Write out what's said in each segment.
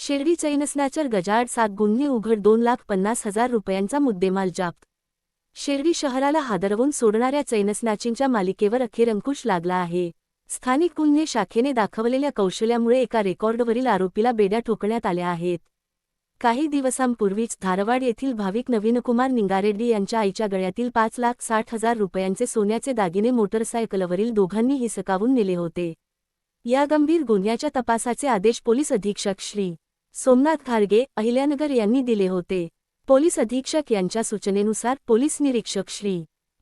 शिर्डी चैनस्नॅचर गजाआड 7 गुन्हे उघड 2,50,000 रुपयांचा मुद्देमाल जप्त। शिर्डी शहराला हादरवून सोडणाऱ्या चैनस्नॅचिंगच्या मालिकेवर अखेर अंकुश लागला आहे। स्थानिक गुन्हे शाखेने दाखवलेल्या कौशल्यामुळे एका रेकॉर्डवरील आरोपीला बेड्या ठोकण्यात आल्या आहेत। काही दिवसांपूर्वीच धारवाड येथील भाविक नवीनकुमार निंगारेड्डी यांच्या आईच्या गळ्यातील 5,60,000 रुपयांचे सोन्याचे दागिने मोटरसायकलवरील दोघांनी हिसकावून नेले होते। या गंभीर गुन्ह्याच्या तपासाचे आदेश पोलीस अधीक्षक श्री सोमनाथ खारगे, अहिल्यानगर यांनी दिले होते। पोलीस अधीक्षक यांच्या सूचनेनुसार पोलीस निरीक्षक श्री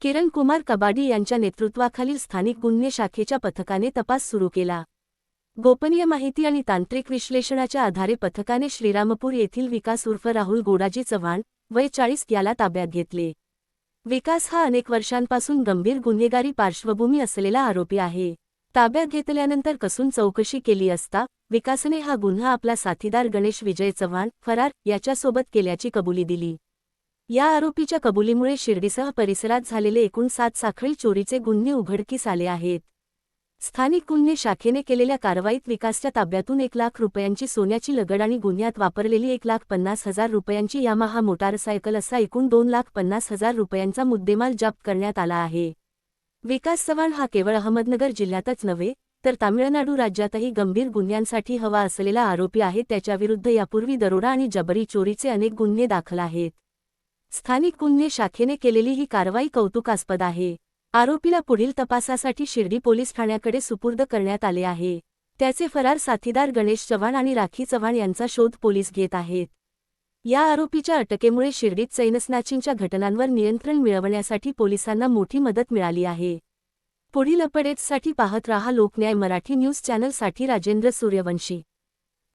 किरण कुमार कबाडी यांच्या नेतृत्वाखालील स्थानिक गुन्हे शाखेच्या पथकाने तपास सुरू केला। गोपनीय माहिती आणि तांत्रिक विश्लेषणाच्या आधारे पथकाने श्रीरामपूर येथील विकास उर्फ राहुल गोडाजी चव्हाण वय 40 याला ताब्यात घेतले। विकास हा अनेक वर्षांपासून गंभीर गुन्हेगारी पार्श्वभूमी असलेला आरोपी आहे। ताब्यात घेतल्यानंतर कसून चौकशी केली असता विकासने हा गुन्हा आपला साथीदार गणेश विजय चव्हाण फरार याच्यासोबत केल्याची कबुली दिली। या आरोपीच्या कबुलीमुळे शिर्डीसह परिसरात झालेले एकूण 7 साखळी चोरीचे गुन्हे उघडकीस आले आहेत। स्थानिक गुन्हे शाखेने केलेल्या कारवाईत विकासच्या ताब्यातून 1 लाख रुपयांची सोन्याची लगड आणि गुन्ह्यात वापरलेली 1,50,000 रुपयांची यामाहा मोटारसायकल असा एकूण 2,50,000 रुपयांचा मुद्देमाल जप्त करण्यात आला आहे। विकास चव्हाण हा केवळ अहमदनगर जिल्ह्यातच नव्हे तर तामिळनाडू राज्यातही गंभीर गुन्ह्यांसाठी हवा असलेला आरोपी आहे। त्याच्याविरुद्ध यापूर्वी दरोडा आणि जबरी चोरीचे अनेक गुन्हे दाखल आहेत। स्थानिक गुन्हे शाखेने केलेली ही कारवाई कौतुकास्पद आहे। आरोपीला पुढील तपासासाठी शिर्डी पोलीस ठाण्याकडे सुपूर्द करण्यात आले आहे। त्याचे फरार साथीदार गणेश चव्हाण आणि राखी चव्हाण यांचा शोध पोलीस घेत आहेत। या आरोपीच्या अटकेमुळे शिर्डीत चैनस्नॅचिंगच्या घटनांवर नियंत्रण मिळवण्यासाठी पोलिसांना मोठी मदत मिळाली आहे। पुढील अपडेट्ससाठी पाहत रहा लोकन्याय मराठी न्यूज चॅनल साठी राजेंद्र सूर्यवंशी।